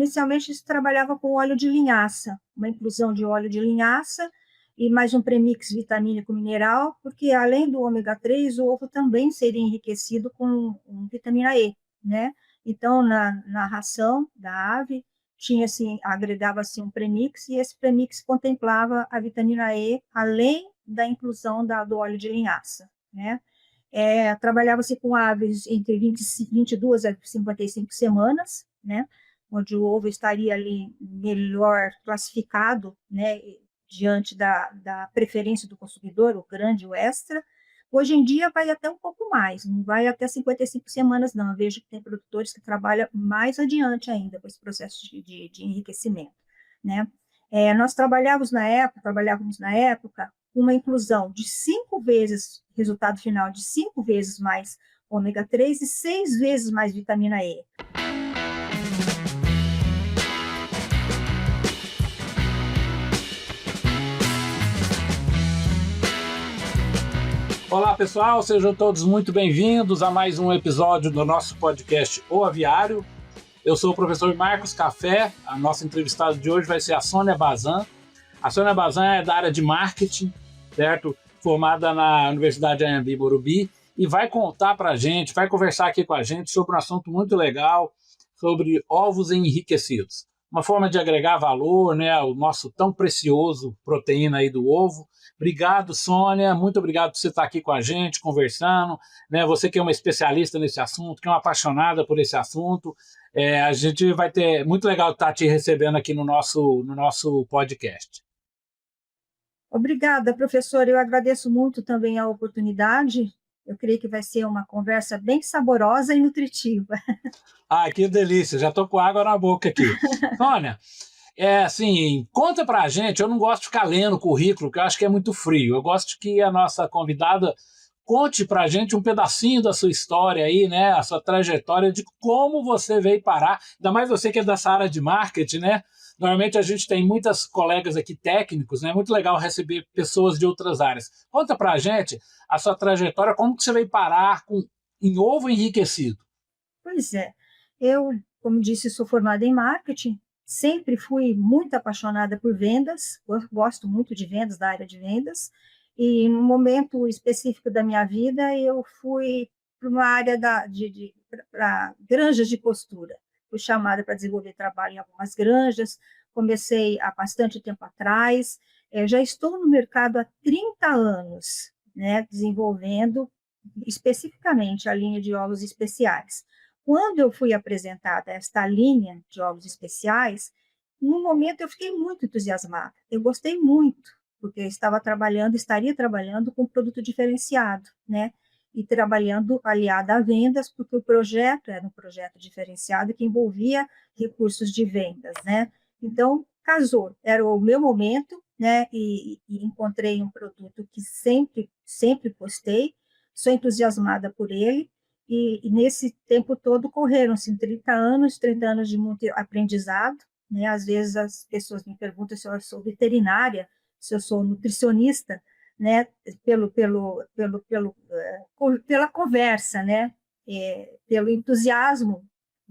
inicialmente se trabalhava com óleo de linhaça, uma inclusão de óleo de linhaça e mais um premix vitamínico mineral, porque além do ômega 3, o ovo também seria enriquecido com vitamina E, né? Então, na ração da ave, agregava-se um premix, e esse premix contemplava a vitamina E, além da inclusão do óleo de linhaça, né? Trabalhava-se com aves entre 22 a 55 semanas, né? Onde o ovo estaria ali melhor classificado, né? Diante da preferência do consumidor, o grande, o extra. Hoje em dia vai até um pouco mais, não vai até 55 semanas, não. Eu vejo que tem produtores que trabalham mais adiante ainda com esse processo de enriquecimento, né? Nós trabalhávamos na época uma inclusão de 5 vezes, resultado final de 5 vezes mais ômega 3 e 6 vezes mais vitamina E. Olá pessoal, sejam todos muito bem-vindos a mais um episódio do nosso podcast O Aviário. Eu sou o professor Marcos Café, a nossa entrevistada de hoje vai ser a Sônia Bazan. A Sônia Bazan é da área de marketing, certo? Formada na Universidade Anhembi Morumbi, e vai contar para a gente, vai conversar aqui com a gente sobre um assunto muito legal, sobre ovos enriquecidos. Uma forma de agregar valor, né, ao nosso tão precioso proteína aí do ovo. Obrigado, Sônia, muito obrigado por você estar aqui com a gente, conversando, né? Você que é uma especialista nesse assunto, que é uma apaixonada por esse assunto, a gente vai ter muito legal estar te recebendo aqui no nosso podcast. Obrigada, professor, eu agradeço muito também a oportunidade, eu creio que vai ser uma conversa bem saborosa e nutritiva. Ah, que delícia, já estou com água na boca aqui. Sônia, assim, conta pra gente, eu não gosto de ficar lendo o currículo, que eu acho que é muito frio, eu gosto que a nossa convidada conte pra gente um pedacinho da sua história aí, né, a sua trajetória de como você veio parar, ainda mais você que é dessa área de marketing, né, normalmente a gente tem muitas colegas aqui técnicos, né, muito legal receber pessoas de outras áreas. Conta pra gente a sua trajetória, como que você veio parar em ovo enriquecido. Pois é, eu, como disse, sou formada em marketing, sempre fui muito apaixonada por vendas, gosto muito de vendas, da área de vendas, e num momento específico da minha vida, eu fui para uma área para granjas de postura. Fui chamada para desenvolver trabalho em algumas granjas, comecei há bastante tempo atrás, já estou no mercado há 30 anos, né, desenvolvendo especificamente a linha de ovos especiais. Quando eu fui apresentada esta linha de ovos especiais, no momento eu fiquei muito entusiasmada. Eu gostei muito, porque eu estaria trabalhando com produto diferenciado, né? E trabalhando aliada a vendas, porque o projeto era um projeto diferenciado que envolvia recursos de vendas, né? Então, casou, era o meu momento, né? E encontrei um produto que sempre gostei, sou entusiasmada por ele. E nesse tempo todo correram-se 30 anos de muito aprendizado, né? Às vezes as pessoas me perguntam se eu sou veterinária, se eu sou nutricionista, né? Pela conversa, né? Pelo entusiasmo,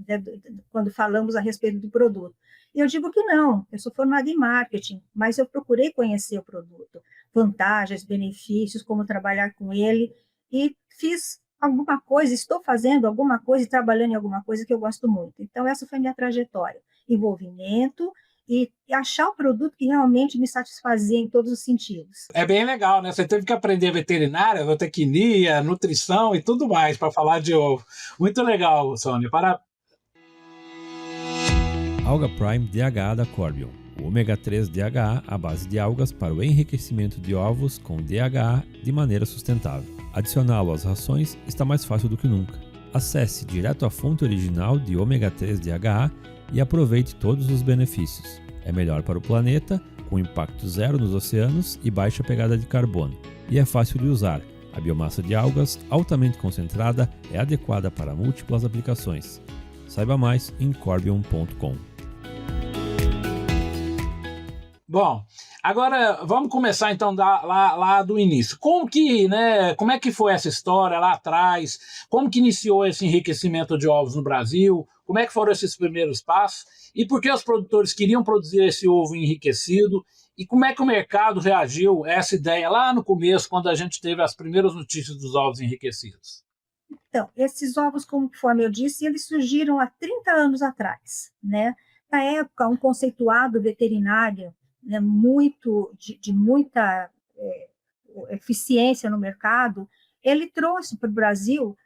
né? Quando falamos a respeito do produto. E eu digo que não, eu sou formada em marketing, mas eu procurei conhecer o produto, vantagens, benefícios, como trabalhar com ele, e fiz alguma coisa, estou fazendo alguma coisa e trabalhando em alguma coisa que eu gosto muito. Então, essa foi a minha trajetória. Envolvimento e achar um produto que realmente me satisfazia em todos os sentidos. É bem legal, né? Você teve que aprender veterinária, zootecnia, nutrição e tudo mais para falar de ovo. Muito legal, Sônia. Alga Prime DHA da Corbion. O ômega 3 DHA à base de algas para o enriquecimento de ovos com DHA de maneira sustentável. Adicioná-lo às rações está mais fácil do que nunca. Acesse direto à fonte original de ômega 3 DHA e aproveite todos os benefícios. É melhor para o planeta, com impacto zero nos oceanos e baixa pegada de carbono. E é fácil de usar. A biomassa de algas, altamente concentrada, é adequada para múltiplas aplicações. Saiba mais em corbion.com. Bom, agora vamos começar então lá do início. Como é que foi essa história lá atrás? Como que iniciou esse enriquecimento de ovos no Brasil? Como é que foram esses primeiros passos? E por que os produtores queriam produzir esse ovo enriquecido? E como é que o mercado reagiu a essa ideia lá no começo, quando a gente teve as primeiras notícias dos ovos enriquecidos? Então, esses ovos, conforme eu disse, eles surgiram há 30 anos atrás, né? Na época, um conceituado veterinário, né, de muita eficiência no mercado, ele trouxe para o Brasil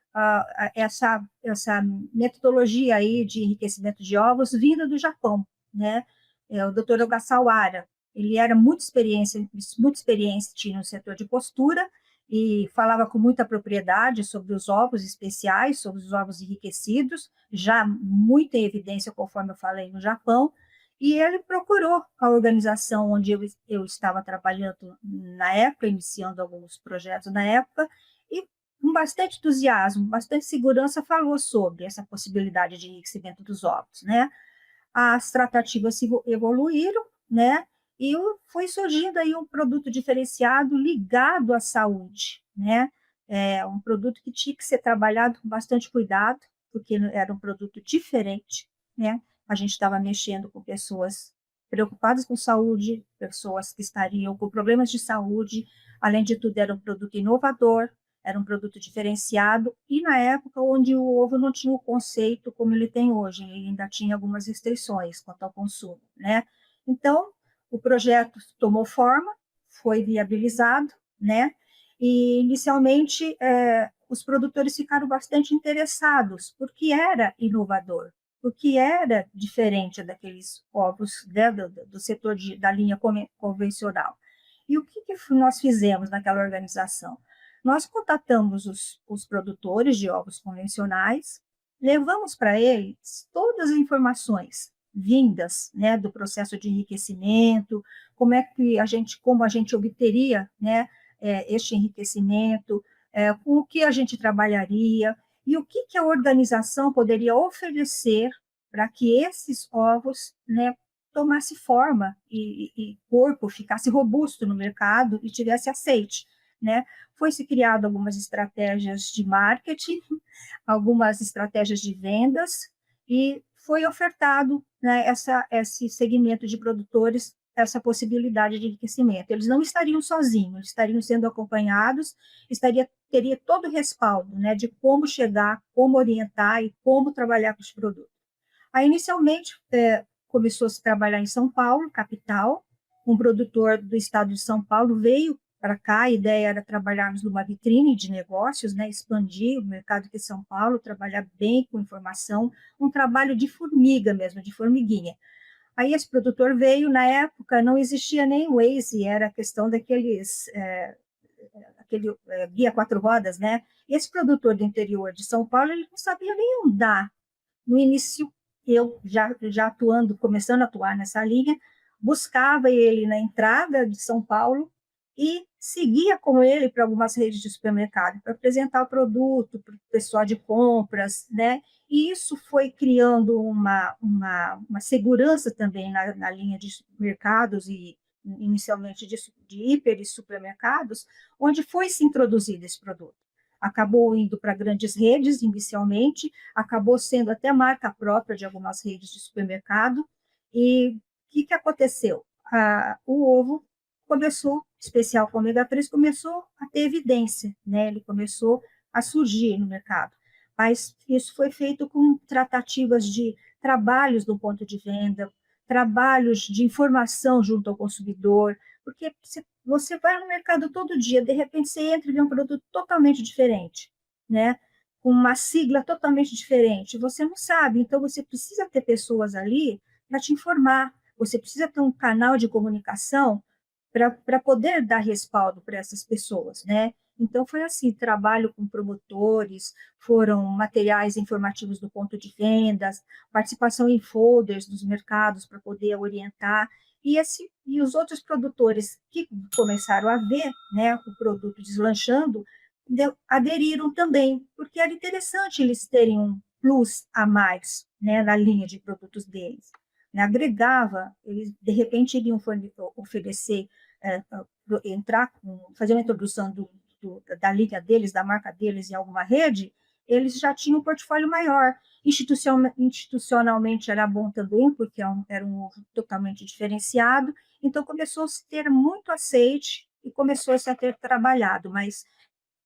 essa metodologia aí de enriquecimento de ovos vinda do Japão, né? O Dr. Ogasawara, ele era muito experiente no setor de postura e falava com muita propriedade sobre os ovos especiais, sobre os ovos enriquecidos, já muito em evidência, conforme eu falei, no Japão, e ele procurou a organização onde eu estava trabalhando na época, iniciando alguns projetos na época, e com bastante entusiasmo, bastante segurança, falou sobre essa possibilidade de enriquecimento dos ovos, né? As tratativas se evoluíram, né? E foi surgindo aí um produto diferenciado ligado à saúde, né? Um produto que tinha que ser trabalhado com bastante cuidado, porque era um produto diferente, né? A gente estava mexendo com pessoas preocupadas com saúde, pessoas que estariam com problemas de saúde, além de tudo, era um produto inovador, era um produto diferenciado, e na época onde o ovo não tinha o conceito como ele tem hoje, ele ainda tinha algumas restrições quanto ao consumo, né? Então, o projeto tomou forma, foi viabilizado, né? E, inicialmente, os produtores ficaram bastante interessados, porque era inovador, porque era diferente daqueles ovos, né, do setor da linha convencional. E o que nós fizemos naquela organização? Nós contatamos os produtores de ovos convencionais, levamos para eles todas as informações vindas, né, do processo de enriquecimento, como a gente obteria, né, este enriquecimento, com o que a gente trabalharia e o que a organização poderia oferecer para que esses ovos, né, tomasse forma e corpo, ficasse robusto no mercado e tivesse aceite, né? Foi-se criado algumas estratégias de marketing, algumas estratégias de vendas, e foi ofertado, né, esse segmento de produtores, essa possibilidade de enriquecimento. Eles não estariam sozinhos, eles estariam sendo acompanhados, teria todo o respaldo, né, de como chegar, como orientar e como trabalhar com os produtos. Aí, inicialmente, começou a se trabalhar em São Paulo, capital. Um produtor do estado de São Paulo veio para cá, a ideia era trabalharmos numa vitrine de negócios, né, expandir o mercado de São Paulo, trabalhar bem com informação, um trabalho de formiga mesmo, de formiguinha. Aí esse produtor veio, na época não existia nem Waze, era a questão aquele guia 4 rodas, né? E esse produtor do interior de São Paulo, ele não sabia nem andar. No início, eu já atuando, começando a atuar nessa linha, buscava ele na entrada de São Paulo e seguia com ele para algumas redes de supermercado, para apresentar o produto para o pessoal de compras, né? E isso foi criando uma segurança também na linha de supermercados e inicialmente de hiper e supermercados, onde foi se introduzido esse produto. Acabou indo para grandes redes inicialmente, acabou sendo até marca própria de algumas redes de supermercado. E o que aconteceu? O ovo começou, especial com ômega 3, começou a ter evidência, né? Ele começou a surgir no mercado. Mas isso foi feito com tratativas de trabalhos no ponto de venda, trabalhos de informação junto ao consumidor, porque você vai no mercado todo dia, de repente você entra e vê um produto totalmente diferente, né? Com uma sigla totalmente diferente. Você não sabe, então você precisa ter pessoas ali para te informar, você precisa ter um canal de comunicação para poder dar respaldo para essas pessoas, né? Então, foi assim, trabalho com promotores, foram materiais informativos do ponto de vendas, participação em folders dos mercados para poder orientar, e os outros produtores que começaram a ver, né, o produto deslanchando, aderiram também, porque era interessante eles terem um plus a mais, né, na linha de produtos deles. Né, agregava, eles de repente iriam oferecer, fazer uma introdução da linha deles, da marca deles em alguma rede, eles já tinham um portfólio maior. Institucionalmente era bom também, porque era um ovo totalmente diferenciado, então começou a se ter muito aceite e começou a se ter trabalhado, mas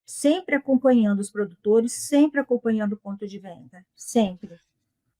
sempre acompanhando os produtores, sempre acompanhando o ponto de venda, sempre.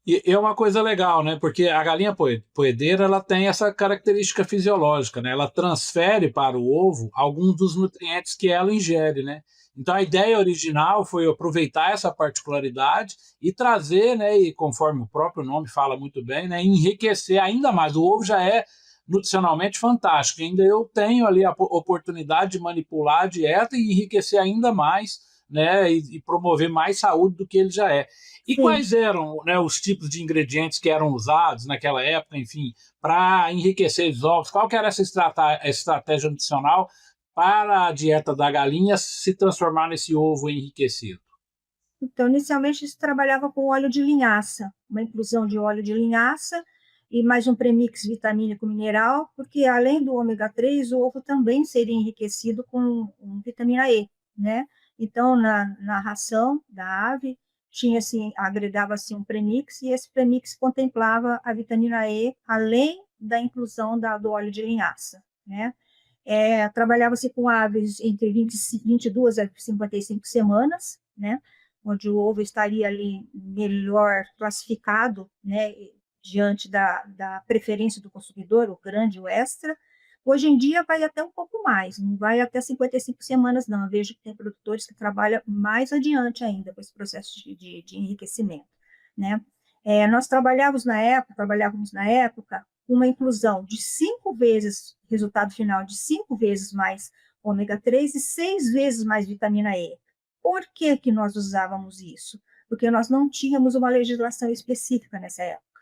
E é uma coisa legal, né? Porque a galinha poedeira ela tem essa característica fisiológica, né? Ela transfere para o ovo alguns dos nutrientes que ela ingere, né? Então a ideia original foi aproveitar essa particularidade e trazer, né? E conforme o próprio nome fala muito bem, né? Enriquecer ainda mais. O ovo já é nutricionalmente fantástico. Ainda eu tenho ali a oportunidade de manipular a dieta e enriquecer ainda mais, né? E promover mais saúde do que ele já é. E Sim. quais eram, né, os tipos de ingredientes que eram usados naquela época, enfim, para enriquecer os ovos? Qual que era essa estratégia nutricional para a dieta da galinha se transformar nesse ovo enriquecido? Então, inicialmente, se trabalhava com óleo de linhaça, uma inclusão de óleo de linhaça e mais um premix vitamínico mineral, porque além do ômega 3, o ovo também seria enriquecido com vitamina E, né? Então, na ração da ave, agregava-se um premix, e esse premix contemplava a vitamina E, além da inclusão do óleo de linhaça, né? Trabalhava-se com aves entre 22 a 55 semanas, né? Onde o ovo estaria ali melhor classificado, né? Diante da preferência do consumidor, o grande, o extra. Hoje em dia vai até um pouco mais, não vai até 55 semanas, não. Eu vejo que tem produtores que trabalham mais adiante ainda com esse processo de enriquecimento, né? Nós trabalhávamos na época uma inclusão de 5 vezes, resultado final de 5 vezes mais ômega 3 e 6 vezes mais vitamina E. Por que que nós usávamos isso? Porque nós não tínhamos uma legislação específica nessa época.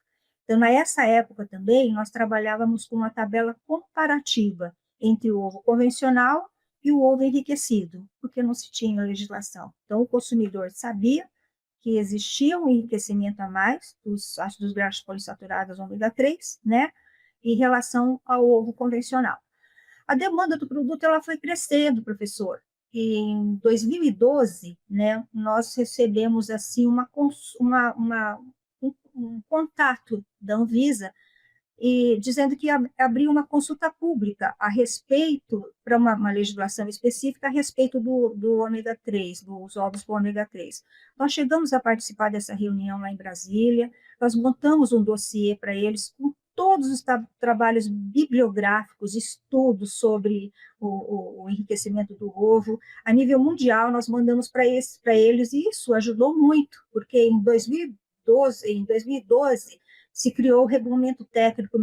Então, nessa época também, nós trabalhávamos com uma tabela comparativa entre o ovo convencional e o ovo enriquecido, porque não se tinha legislação. Então, o consumidor sabia que existia um enriquecimento a mais dos ácidos graxos poliinsaturados ômega 3, né, em relação ao ovo convencional. A demanda do produto ela foi crescendo, professor. E em 2012, né, nós recebemos assim um contato da Anvisa e dizendo que abriu uma consulta pública a respeito, para uma legislação específica, a respeito do ômega 3, dos ovos com ômega 3. Nós chegamos a participar dessa reunião lá em Brasília, nós montamos um dossiê para eles com todos os trabalhos bibliográficos, estudos sobre o enriquecimento do ovo. A nível mundial, nós mandamos para eles, e isso ajudou muito, porque em 2012 se criou o Regulamento Técnico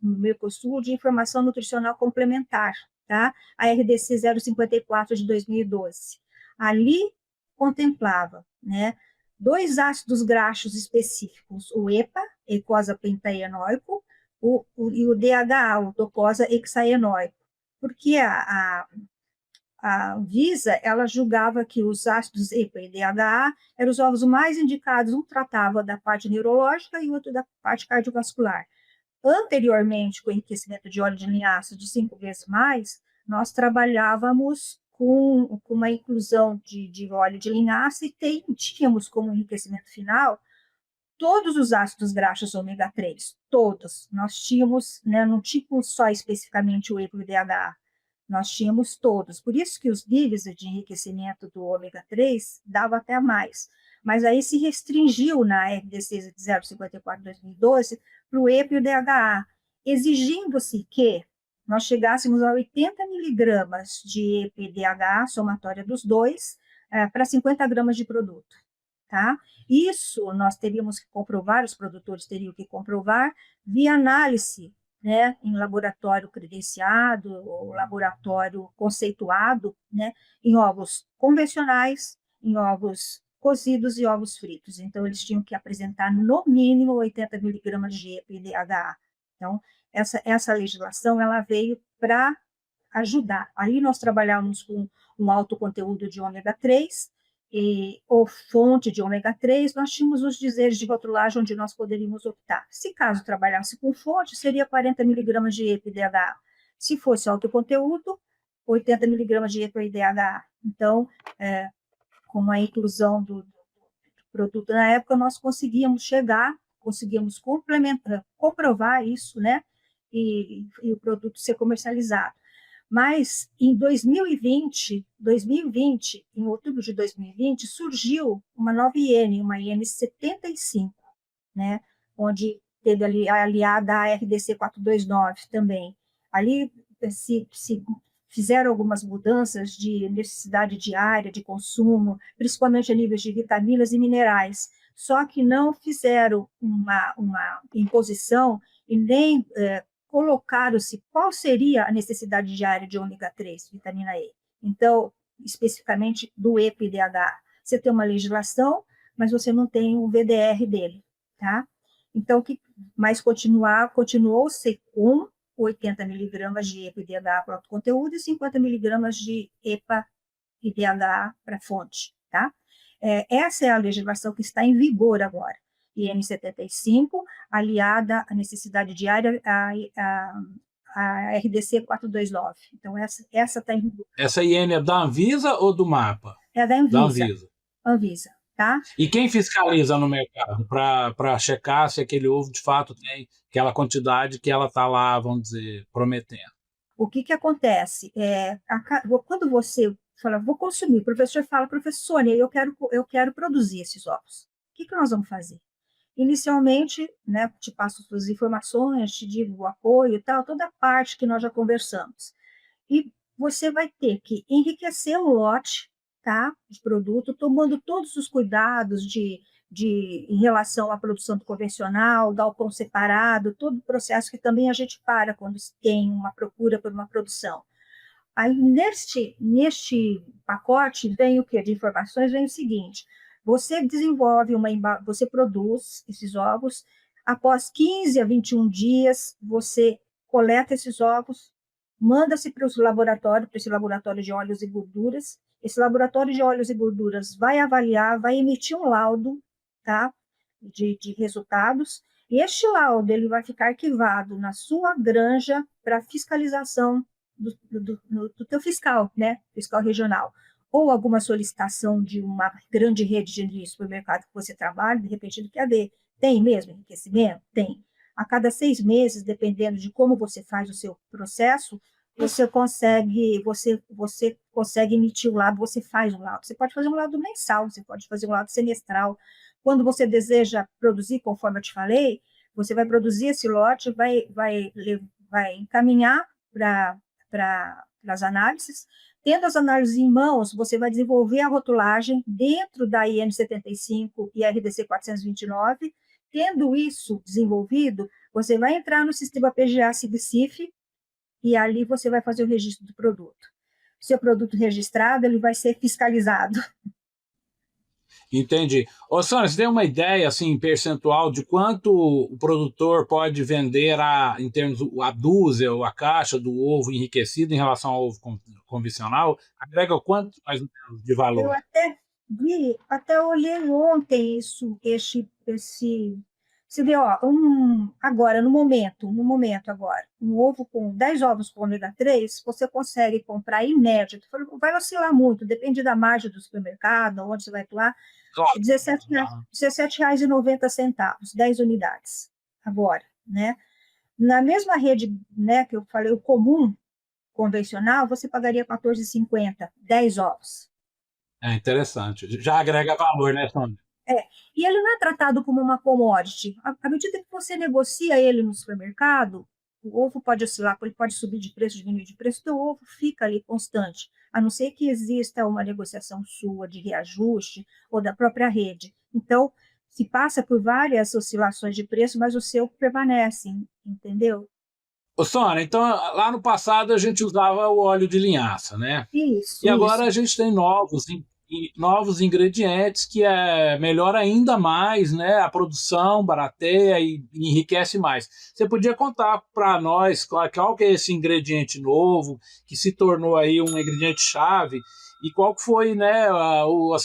Mercosul de Informação Nutricional Complementar, tá? A RDC 054 de 2012. Ali contemplava, né, 2 ácidos graxos específicos, o EPA, eicosa pentaenoico, e o DHA, o docosa hexaenoico, porque a Anvisa, ela julgava que os ácidos EPA e DHA eram os ovos mais indicados, um tratava da parte neurológica e o outro da parte cardiovascular. Anteriormente, com o enriquecimento de óleo de linhaça de 5 vezes mais, nós trabalhávamos com uma inclusão de óleo de linhaça e tínhamos como enriquecimento final todos os ácidos graxos ômega 3, todos. Nós tínhamos, né, não tínhamos só especificamente o EPA e o DHA, nós tínhamos todos. Por isso que os níveis de enriquecimento do ômega 3 dava até mais. Mas aí se restringiu na RDC 054/2012 para o EPA e o DHA, exigindo-se que nós chegássemos a 80 miligramas de EPA e DHA, somatória dos dois, para 50 gramas de produto. Tá? Isso nós teríamos que comprovar, os produtores teriam que comprovar via análise, né, em laboratório credenciado ou laboratório conceituado, né, em ovos convencionais, em ovos cozidos e ovos fritos. Então, eles tinham que apresentar no mínimo 80 miligramas de EPA e DHA. Então, essa legislação ela veio para ajudar. Aí nós trabalhamos com um alto conteúdo de ômega 3, ou fonte de ômega 3, nós tínhamos os dizeres de rotulagem onde nós poderíamos optar. Se caso trabalhasse com fonte, seria 40 miligramas de EPA e DHA. Se fosse alto conteúdo, 80 miligramas de EPA e DHA. Então, com a inclusão produto. Na época, nós conseguíamos comprovar isso, né? E o produto ser comercializado. Mas em 2020, em outubro de 2020, surgiu uma nova IN, uma IN 75, né? Onde teve ali aliada à RDC 429 também. Ali se fizeram algumas mudanças de necessidade diária de consumo, principalmente a níveis de vitaminas e minerais, só que não fizeram uma imposição e nem colocaram-se qual seria a necessidade diária de ômega 3, vitamina E. Então, especificamente do EPA-DHA. Você tem uma legislação, mas você não tem o VDR dele, tá? Então, mas continuou-se com 80 miligramas de EPA e DHA para o conteúdo e 50 miligramas de EPA e DHA para a fonte, tá? Essa é a legislação que está em vigor agora. IN 75, aliada à necessidade diária, a RDC 429. Então, essa está em vigor. Essa IN é da Anvisa ou do MAPA? É da Anvisa. Da Anvisa. Anvisa, tá? E quem fiscaliza no mercado para checar se aquele ovo de fato tem aquela quantidade que ela está lá, vamos dizer, prometendo? O que acontece? Quando você fala, vou consumir, o professor fala, professor Sônia, eu quero produzir esses ovos. O que nós vamos fazer? Inicialmente, né, te passo suas informações, te digo o apoio e tal, toda a parte que nós já conversamos. E você vai ter que enriquecer o lote, tá, de produto, tomando todos os cuidados em relação à produção do convencional, galpão separado, todo o processo que também a gente para quando tem uma procura por uma produção. Aí, neste pacote, vem o que? De informações, vem o seguinte: você desenvolve você produz esses ovos, após 15 a 21 dias, você coleta esses ovos, manda-se para esse laboratório de óleos e gorduras. Esse laboratório de óleos e gorduras vai avaliar, vai emitir um laudo, tá, de resultados, e este laudo ele vai ficar arquivado na sua granja para fiscalização do teu fiscal, né, fiscal regional, ou alguma solicitação de uma grande rede de supermercado que você trabalha, de repente ele quer ver, tem mesmo enriquecimento? Tem. A cada 6 meses, dependendo de como você faz o seu processo, você consegue emitir o laudo, você faz um laudo. Você pode fazer um laudo mensal, você pode fazer um laudo semestral. Quando você deseja produzir, conforme eu te falei, você vai produzir esse lote, vai encaminhar para as análises. Tendo as análises em mãos, você vai desenvolver a rotulagem dentro da IN 75 e RDC 429. Tendo isso desenvolvido, você vai entrar no sistema PGA-SIGCIF e ali você vai fazer o registro do produto. Seu produto registrado, ele vai ser fiscalizado. Entendi. Ô, Sônia, você tem uma ideia, assim, percentual de quanto o produtor pode vender em termos a dúzia ou a caixa do ovo enriquecido em relação ao ovo convencional? Agrega quanto mais ou menos de valor? Eu até olhei ontem você vê, ó, agora, no momento agora, um ovo com 10 ovos com ômega 3, você consegue comprar em média, vai oscilar muito, depende da margem do supermercado, onde você vai atuar, R$ 17,90, 10 unidades. Agora, né? Na mesma rede, né, que eu falei, o comum, convencional, você pagaria R$ 14,50, 10 ovos. É interessante. Já agrega valor, né, Sônia? E ele não é tratado como uma commodity. À medida que você negocia ele no supermercado, o ovo pode oscilar, ele pode subir de preço, diminuir de preço, então o ovo fica ali constante, a não ser que exista uma negociação sua de reajuste ou da própria rede. Então, se passa por várias oscilações de preço, mas o seu permanece, entendeu? Ô, Sônia, então lá no passado a gente usava o óleo de linhaça, né? Isso. E agora a gente tem novos ingredientes que melhora ainda mais, né, a produção, barateia e enriquece mais. Você podia contar para nós qual que é esse ingrediente novo que se tornou aí um ingrediente chave e qual foi, né, o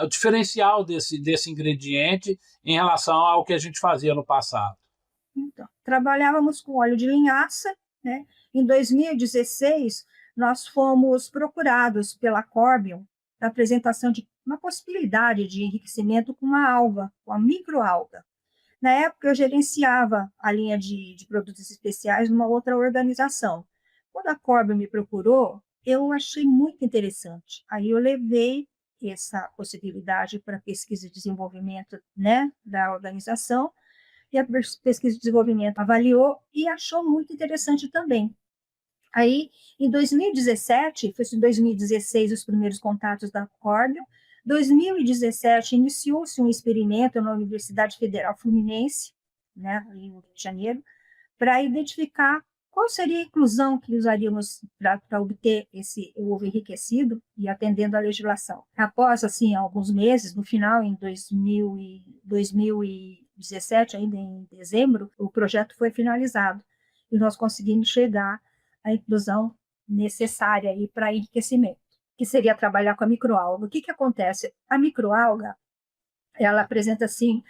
diferencial desse ingrediente em relação ao que a gente fazia no passado? Então, trabalhávamos com óleo de linhaça, né? Em 2016, nós fomos procurados pela Corbion para apresentação de uma possibilidade de enriquecimento com uma alga, com a microalga. Na época, eu gerenciava a linha de produtos especiais numa outra organização. Quando a Corbion me procurou, eu achei muito interessante. Aí eu levei essa possibilidade para pesquisa e desenvolvimento, né, da organização, e a pesquisa e desenvolvimento avaliou e achou muito interessante também. Aí, em 2017, foi em 2016 os primeiros contatos da Corbion. 2017 iniciou-se um experimento na Universidade Federal Fluminense, né, em Rio de Janeiro, para identificar qual seria a inclusão que usaríamos para obter esse ovo enriquecido e atendendo à legislação. Após, assim, alguns meses, no final, em 2017, ainda em dezembro, o projeto foi finalizado e nós conseguimos chegar à inclusão necessária para enriquecimento, que seria trabalhar com a microalga. O que acontece? A microalga, ela apresenta, assim,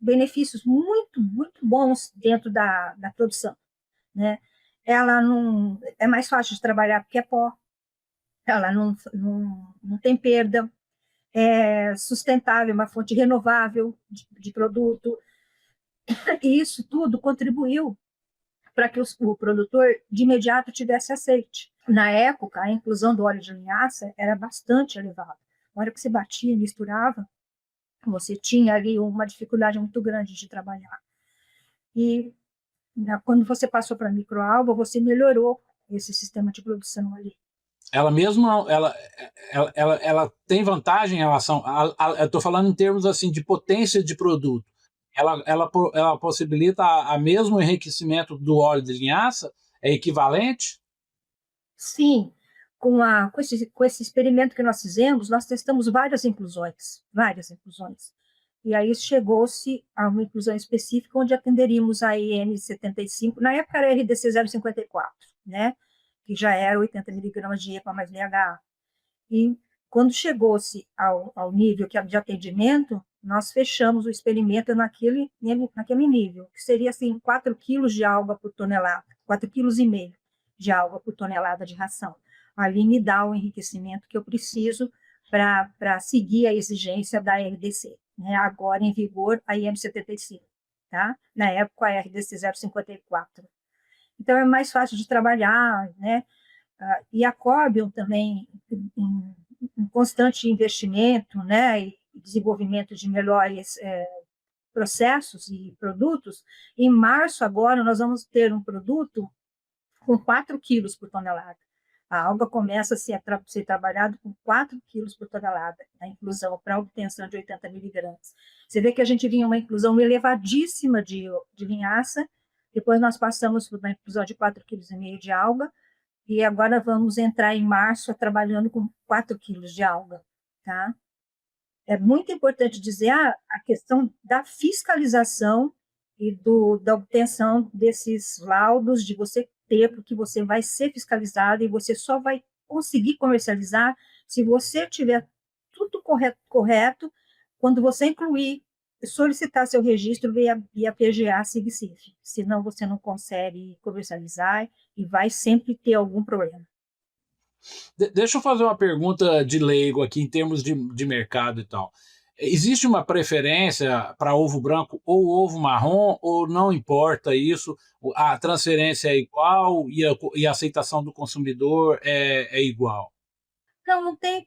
benefícios muito, muito bons dentro da produção, né? Ela não é mais fácil de trabalhar porque é pó, ela não tem perda, é sustentável, uma fonte renovável de produto, e isso tudo contribuiu para que o produtor de imediato tivesse aceite. Na época, a inclusão do óleo de linhaça era bastante elevada. Na hora que você batia e misturava, você tinha ali uma dificuldade muito grande de trabalhar. E quando você passou para a microalga, você melhorou esse sistema de produção ali. Ela mesmo, ela tem vantagem em relação, eu estou falando em termos assim de potência de produto. Ela possibilita a mesmo enriquecimento do óleo de linhaça? É equivalente? Sim. Com esse experimento que nós fizemos, nós testamos várias inclusões. E aí chegou-se a uma inclusão específica onde atenderíamos a IN 75, na época era RDC 054, né? Que já era 80 miligramas de EPA mais DHA. E quando chegou-se ao nível de atendimento, nós fechamos o experimento naquele nível, que seria assim 4 quilos de alga por tonelada, 4,5 quilos de alga por tonelada de ração. Ali me dá o enriquecimento que eu preciso para seguir a exigência da RDC, né? Agora em vigor a IN 75, tá? Na época a RDC 054. Então é mais fácil de trabalhar, né? E a Corbion também, em constante investimento, né, e desenvolvimento de melhores processos e produtos. Em março, agora, nós vamos ter um produto com 4 quilos por tonelada. A alga começa a ser trabalhada com 4 quilos por tonelada, a inclusão para a obtenção de 80 miligramas. Você vê que a gente vinha uma inclusão elevadíssima de linhaça, depois nós passamos por uma inclusão de 4,5 quilos de alga, e agora vamos entrar em março trabalhando com 4 quilos de alga, tá? É muito importante dizer a questão da fiscalização e da obtenção desses laudos, de você ter, porque você vai ser fiscalizado e você só vai conseguir comercializar se você tiver tudo correto quando você incluir, solicitar seu registro via PGA SIG-CIF. Senão você não consegue comercializar e vai sempre ter algum problema. Deixa eu fazer uma pergunta de leigo aqui em termos de mercado e tal. Existe uma preferência para ovo branco ou ovo marrom, ou não importa isso? A transferência é igual e a aceitação do consumidor é igual? Não tem.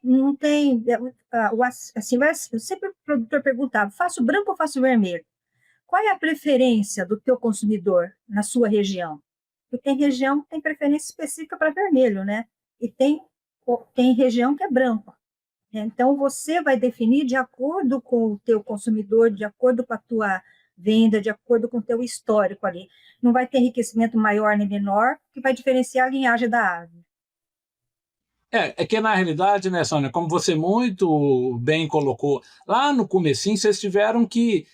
Assim, sempre o produtor perguntava: faço branco ou faço vermelho? Qual é a preferência do teu consumidor na sua região? Porque tem região que tem preferência específica para vermelho, né? E tem região que é branco. Então, você vai definir de acordo com o teu consumidor, de acordo com a tua venda, de acordo com o teu histórico ali. Não vai ter enriquecimento maior nem menor, que vai diferenciar a linhagem da ave. É que na realidade, né, Sônia, como você muito bem colocou, lá no comecinho vocês tiveram que,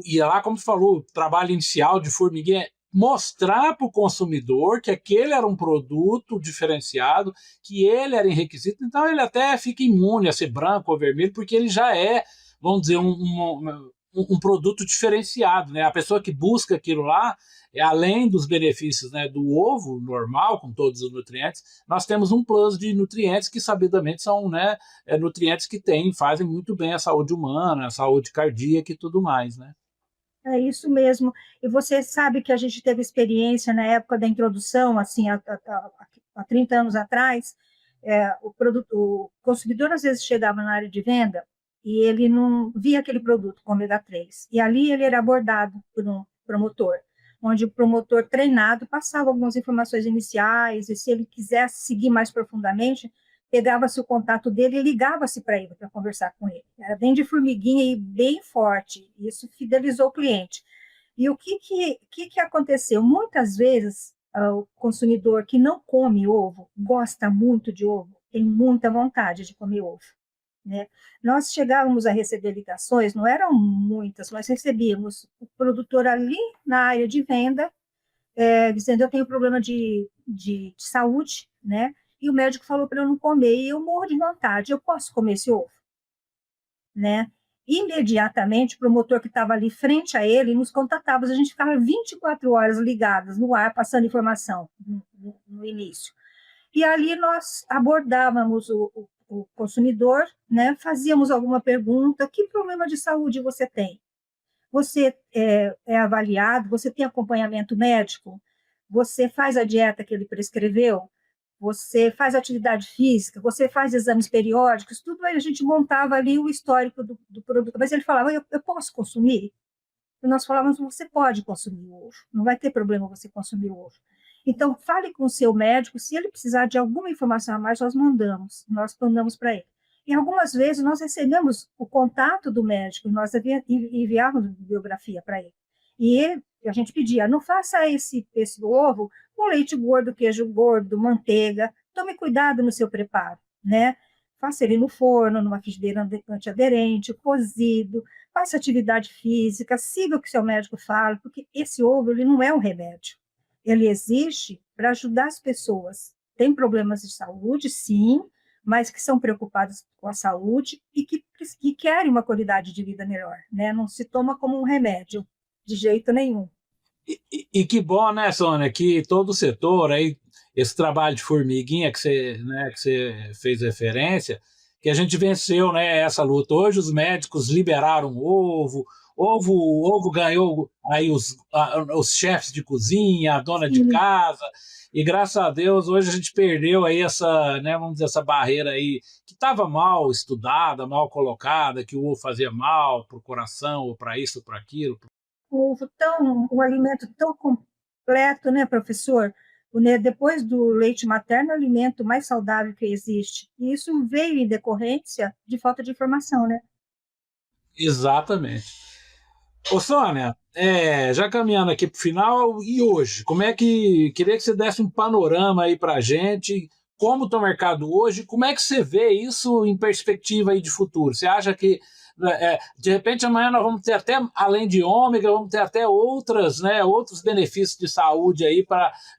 e lá como você falou, trabalho inicial de formiguinha, mostrar para o consumidor que aquele era um produto diferenciado, que ele era enriquecido, então ele até fica imune a ser branco ou vermelho, porque ele já é, vamos dizer, um produto diferenciado, né? A pessoa que busca aquilo lá, além dos benefícios, né, do ovo normal, com todos os nutrientes, nós temos um plus de nutrientes que, sabidamente, são, né, nutrientes que fazem muito bem à saúde humana, à saúde cardíaca e tudo mais, né? É isso mesmo. E você sabe que a gente teve experiência na época da introdução, assim, há 30 anos atrás, o consumidor às vezes chegava na área de venda e ele não via aquele produto com ômega 3. E ali ele era abordado por um promotor, onde o promotor treinado passava algumas informações iniciais, e se ele quisesse seguir mais profundamente, pegava-se o contato dele e ligava-se para ele, para conversar com ele. Era bem de formiguinha e bem forte. Isso fidelizou o cliente. E o que aconteceu? Muitas vezes, o consumidor que não come ovo, gosta muito de ovo, tem muita vontade de comer ovo, né? Nós chegávamos a receber ligações, não eram muitas, mas recebíamos o produtor ali na área de venda, dizendo: eu tenho problema de saúde, né? E o médico falou para eu não comer, e eu morro de vontade, eu posso comer esse ovo, né? Imediatamente, o promotor que estava ali frente a ele nos contatava, a gente ficava 24 horas ligadas no ar, passando informação no início. E ali nós abordávamos o consumidor, né? Fazíamos alguma pergunta: que problema de saúde você tem? Você é avaliado? Você tem acompanhamento médico? Você faz a dieta que ele prescreveu? Você faz atividade física? Você faz exames periódicos? Tudo aí a gente montava ali o histórico do produto. Mas ele falava: eu posso consumir? E nós falávamos: você pode consumir o ovo, não vai ter problema você consumir o ovo. Então, fale com o seu médico, se ele precisar de alguma informação a mais, nós mandamos para ele. E algumas vezes nós recebemos o contato do médico, nós enviávamos biografia para ele. E a gente pedia: não faça esse ovo com leite gordo, queijo gordo, manteiga, tome cuidado no seu preparo, né? Faça ele no forno, numa frigideira antiaderente, cozido, faça atividade física, siga o que seu médico fala, porque esse ovo ele não é um remédio. Ele existe para ajudar as pessoas. Tem problemas de saúde, sim, mas que são preocupadas com a saúde e que querem uma qualidade de vida melhor, né? Não se toma como um remédio, de jeito nenhum. E que bom, né, Sônia, que todo o setor, aí, esse trabalho de formiguinha né, que você fez referência, que a gente venceu, né, essa luta. Hoje os médicos liberaram ovo ganhou aí os chefes de cozinha, a dona de casa, e graças a Deus hoje a gente perdeu aí essa, né, vamos dizer, essa barreira aí que estava mal estudada, mal colocada, que o ovo fazia mal para o coração, ou para isso, ou para aquilo. Um alimento tão completo, né, professor? Depois do leite materno, é o alimento mais saudável que existe. E isso veio em decorrência de falta de informação, né? Exatamente. Ô, Sônia, já caminhando aqui para o final, e hoje? Queria que você desse um panorama aí para a gente, como está o mercado hoje, como é que você vê isso em perspectiva aí de futuro? Você acha que, de repente, amanhã nós vamos ter até, além de ômega, vamos ter até outros benefícios de saúde aí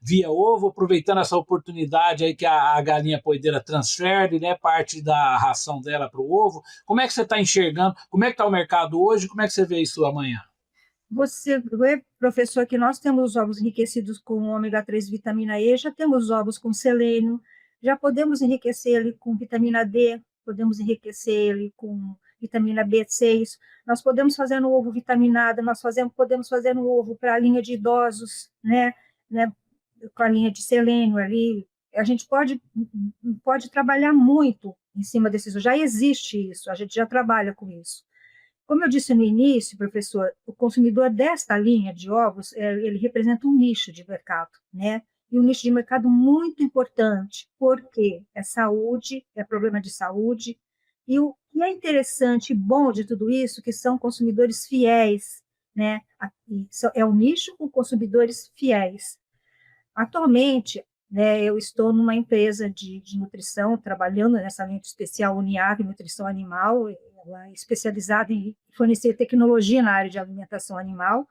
via ovo, aproveitando essa oportunidade aí que a galinha poideira transfere, né, parte da ração dela para o ovo. Como é que você está enxergando? Como é que está o mercado hoje? Como é que você vê isso amanhã? Você vê, professor, que nós temos ovos enriquecidos com ômega 3 e vitamina E, já temos ovos com selênio, já podemos enriquecer ele com vitamina D, podemos enriquecer ele com vitamina B6, nós podemos fazer no ovo vitaminado, podemos fazer no ovo para a linha de idosos, né, com a linha de selênio ali. A gente pode trabalhar muito em cima desses, já existe isso, a gente já trabalha com isso. Como eu disse no início, professor, o consumidor desta linha de ovos, ele representa um nicho de mercado, né? E um nicho de mercado muito importante, porque é saúde, é problema de saúde, e o que é interessante e bom de tudo isso, que são consumidores fiéis, né? É um nicho com consumidores fiéis. Atualmente, né, eu estou numa empresa de nutrição, trabalhando nessa linha especial Uniag, nutrição animal, ela é especializada em fornecer tecnologia na área de alimentação animal,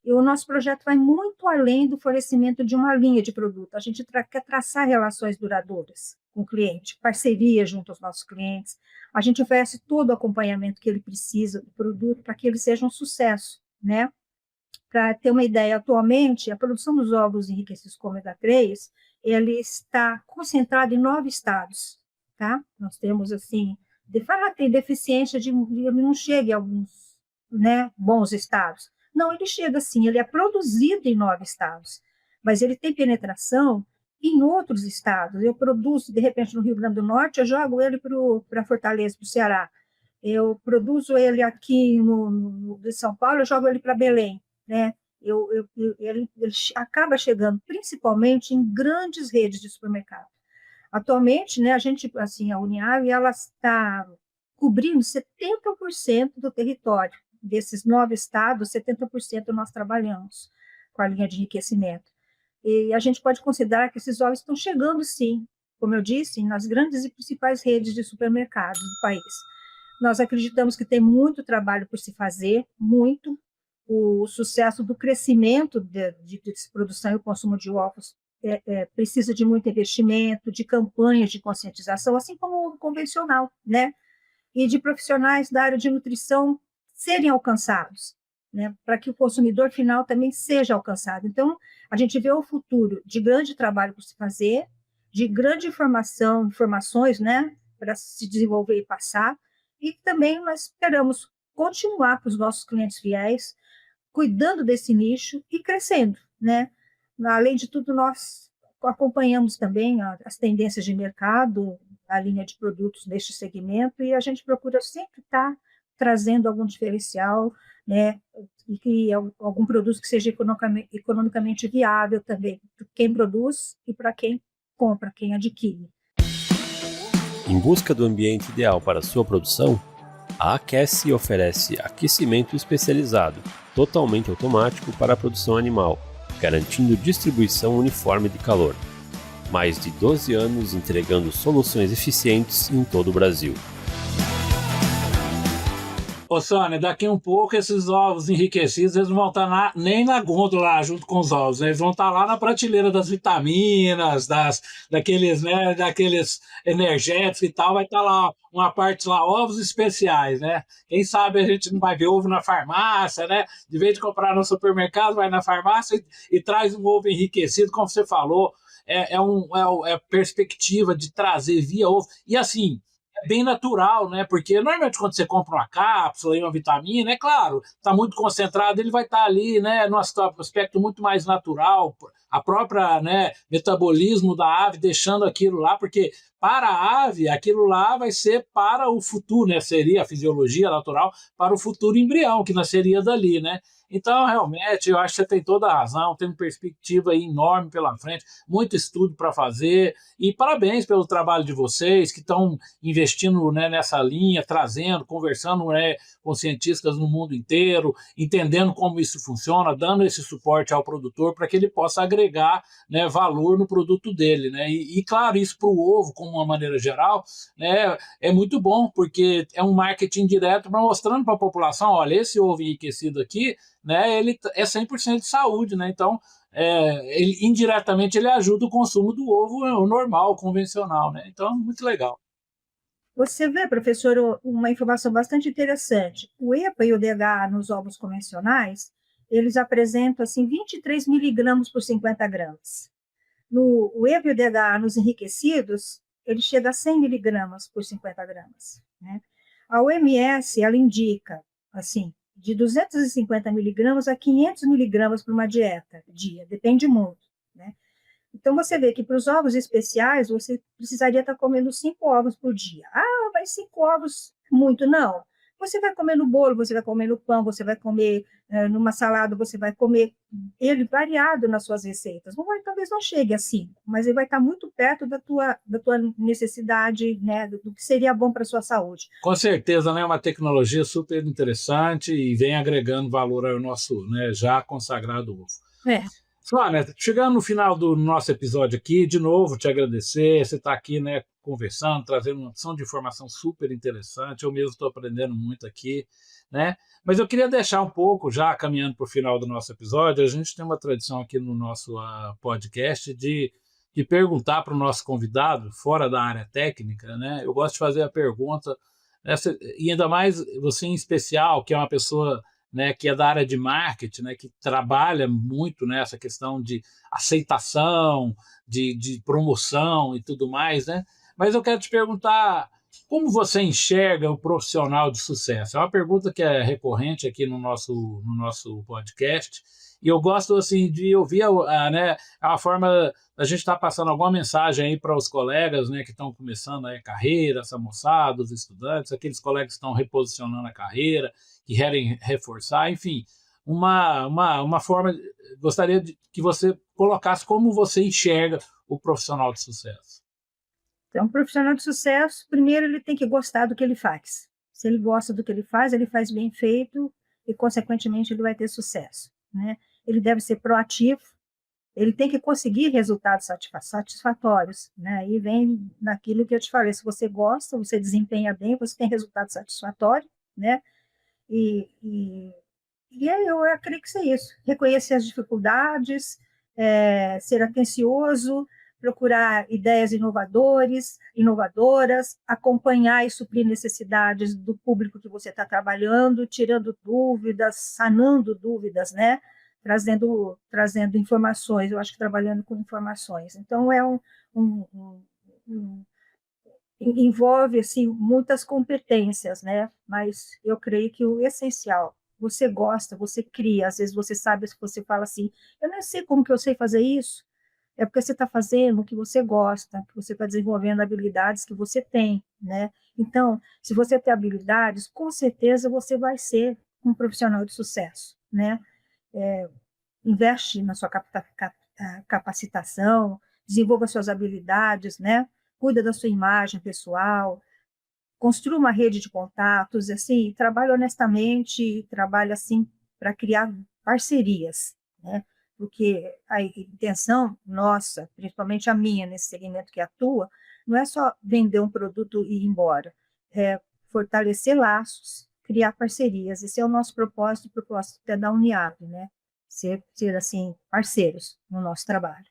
E o nosso projeto vai muito além do fornecimento de uma linha de produto. A gente quer traçar relações duradouras com o cliente, parceria junto aos nossos clientes. A gente oferece todo o acompanhamento que ele precisa do produto para que ele seja um sucesso, né? Para ter uma ideia, atualmente, a produção dos ovos enriquecidos com ômega 3, ele está concentrado em 9 estados, tá? Nós temos, assim, tem deficiência ele não chega em alguns, né, bons estados. Não, ele chega assim, ele é produzido em 9 estados, mas ele tem penetração em outros estados. Eu produzo, de repente, no Rio Grande do Norte, eu jogo ele para Fortaleza, para o Ceará. Eu produzo ele aqui de São Paulo, eu jogo ele para Belém, né? Ele acaba chegando principalmente em grandes redes de supermercado. Atualmente, né, a Uniave, ela está cobrindo 70% do território. Desses 9 estados, 70% nós trabalhamos com a linha de enriquecimento. E a gente pode considerar que esses ovos estão chegando, sim, como eu disse, nas grandes e principais redes de supermercados do país. Nós acreditamos que tem muito trabalho por se fazer, muito. O sucesso do crescimento de produção e consumo de ovos precisa de muito investimento, de campanhas de conscientização, assim como o convencional, né? E de profissionais da área de nutrição serem alcançados, né? Para que o consumidor final também seja alcançado. Então, a gente vê o futuro de grande trabalho por se fazer, de grande informações, né? Para se desenvolver e passar, e também nós esperamos continuar com os nossos clientes fiéis, cuidando desse nicho e crescendo, né? Além de tudo, nós acompanhamos também as tendências de mercado, a linha de produtos deste segmento, e a gente procura sempre estar trazendo algum diferencial, né? E que algum produto que seja economicamente viável também, para quem produz e para quem compra, quem adquire. Em busca do ambiente ideal para sua produção, a Aquece oferece aquecimento especializado, totalmente automático para a produção animal, garantindo distribuição uniforme de calor. Mais de 12 anos entregando soluções eficientes em todo o Brasil. Ô, Sônia, daqui um pouco esses ovos enriquecidos, eles não vão estar nem na gôndola lá, junto com os ovos, né? Eles vão estar lá na prateleira das vitaminas, daqueles energéticos e tal, vai estar lá uma parte lá, ovos especiais, né? Quem sabe a gente não vai ver ovo na farmácia, né? De vez de comprar no supermercado, vai na farmácia e traz um ovo enriquecido, como você falou, é perspectiva de trazer via ovo. E assim, é bem natural, né? Porque normalmente quando você compra uma cápsula e uma vitamina, é claro, está muito concentrado, ele vai estar ali, né, num aspecto muito mais natural, a própria, né, metabolismo da ave deixando aquilo lá, porque para a ave, aquilo lá vai ser para o futuro, né? Seria a fisiologia natural para o futuro embrião, que nasceria dali, né? Então, realmente, eu acho que você tem toda a razão, tem uma perspectiva aí enorme pela frente, muito estudo para fazer, e parabéns pelo trabalho de vocês que estão investindo, né, nessa linha, trazendo, conversando, né, com cientistas no mundo inteiro, entendendo como isso funciona, dando esse suporte ao produtor para que ele possa agregar, né, valor no produto dele, né? E claro, isso para o ovo, como uma maneira geral, né, é muito bom, porque é um marketing direto mostrando para a população, olha, esse ovo enriquecido aqui, né, ele é 100% de saúde, né? Então, indiretamente ele ajuda o consumo do ovo normal, convencional, né? Então, muito legal. Você vê, professor, uma informação bastante interessante. O EPA e o DHA nos ovos convencionais, eles apresentam assim 23 miligramas por 50 gramas. O EPA e o DHA nos enriquecidos, ele chega a 100 miligramas por 50 gramas, né? A OMS, ela indica, assim, de 250 miligramas a 500 miligramas para uma dieta dia, depende muito, né? Então, você vê que para os ovos especiais, você precisaria estar comendo 5 ovos por dia. Ah, mas 5 ovos, muito, não. Você vai comer no bolo, você vai comer no pão, você vai comer numa salada, você vai comer ele variado nas suas receitas. Talvez não chegue a 5, mas ele vai estar muito perto da tua necessidade, né, do que seria bom para a sua saúde. Com certeza, né, uma tecnologia super interessante e vem agregando valor ao nosso, né, já consagrado ovo. Sônia, chegando no final do nosso episódio aqui, de novo te agradecer, você está aqui, né, conversando, trazendo uma opção de informação super interessante. Eu mesmo estou aprendendo muito aqui, né? Mas eu queria deixar um pouco, já caminhando para o final do nosso episódio, a gente tem uma tradição aqui no nosso podcast de perguntar para o nosso convidado, fora da área técnica, né? Eu gosto de fazer a pergunta, e ainda mais você em especial, que é uma pessoa, né, que é da área de marketing, né, que trabalha muito nessa questão de aceitação, de promoção e tudo mais, né? Mas eu quero te perguntar, como você enxerga o profissional de sucesso? É uma pergunta que é recorrente aqui no nosso podcast, e eu gosto assim, de ouvir né, a forma da gente estar passando alguma mensagem aí para os colegas, né, que estão começando a carreira, essa moçada, os estudantes, aqueles colegas que estão reposicionando a carreira, que querem reforçar, enfim, uma forma, gostaria que você colocasse como você enxerga o profissional de sucesso. Então, um profissional de sucesso, primeiro ele tem que gostar do que ele faz. Se ele gosta do que ele faz bem feito e, consequentemente, ele vai ter sucesso, né? Ele deve ser proativo, ele tem que conseguir resultados satisfatórios, né? Aí vem naquilo que eu te falei, se você gosta, você desempenha bem, você tem resultado satisfatório, né? E aí eu acredito que é isso, reconhecer as dificuldades, ser atencioso, procurar ideias inovadoras, acompanhar e suprir necessidades do público que você está trabalhando, tirando dúvidas, sanando dúvidas, né? Trazendo informações, eu acho que trabalhando com informações. Então, envolve assim, muitas competências, né? Mas eu creio que o essencial, você gosta, você cria, às vezes você sabe, se você fala assim, eu não sei como que eu sei fazer isso, é porque você está fazendo o que você gosta, que você está desenvolvendo habilidades que você tem, né? Então, se você tem habilidades, com certeza você vai ser um profissional de sucesso, né? Investe na sua capacitação, desenvolva suas habilidades, né? Cuida da sua imagem pessoal, construa uma rede de contatos, assim, trabalhe honestamente, trabalhe assim para criar parcerias, né? Porque a intenção nossa, principalmente a minha nesse segmento que atua, não é só vender um produto e ir embora, é fortalecer laços, criar parcerias. Esse é o nosso propósito, o propósito até da Uniab, né? Ser assim, parceiros no nosso trabalho.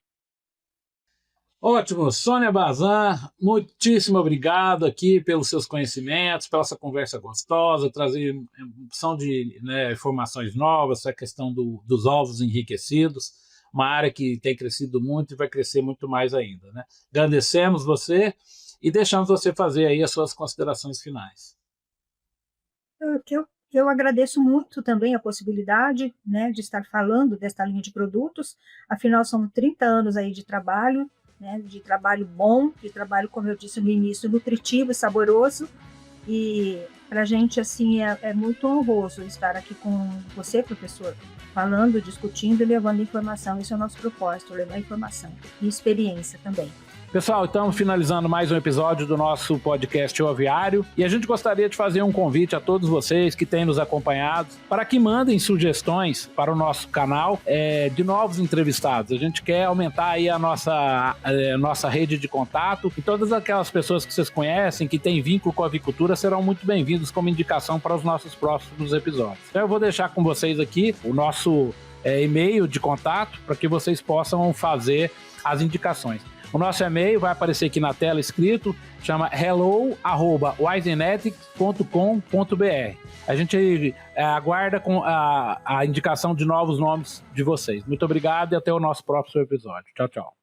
Ótimo, Sônia Bazan, muitíssimo obrigado aqui pelos seus conhecimentos, pela essa conversa gostosa, trazer opção de, né, informações novas, essa questão dos ovos enriquecidos, uma área que tem crescido muito e vai crescer muito mais ainda, né? Agradecemos você e deixamos você fazer aí as suas considerações finais. Eu agradeço muito também a possibilidade, né, de estar falando desta linha de produtos, afinal são 30 anos aí de trabalho, né, de trabalho bom, de trabalho, como eu disse no início, nutritivo e saboroso, e para a gente assim, é muito honroso estar aqui com você, professor, falando, discutindo e levando informação. Esse é o nosso propósito, levar informação e experiência também. Pessoal, estamos finalizando mais um episódio do nosso podcast O Aviário e a gente gostaria de fazer um convite a todos vocês que têm nos acompanhado para que mandem sugestões para o nosso canal de novos entrevistados. A gente quer aumentar aí a nossa rede de contato e todas aquelas pessoas que vocês conhecem, que têm vínculo com a avicultura, serão muito bem-vindos como indicação para os nossos próximos episódios. Então eu vou deixar com vocês aqui o nosso e-mail de contato para que vocês possam fazer as indicações. O nosso e-mail vai aparecer aqui na tela escrito, chama hello@wisenethics.com.br. A gente aguarda com a indicação de novos nomes de vocês. Muito obrigado e até o nosso próximo episódio. Tchau, tchau.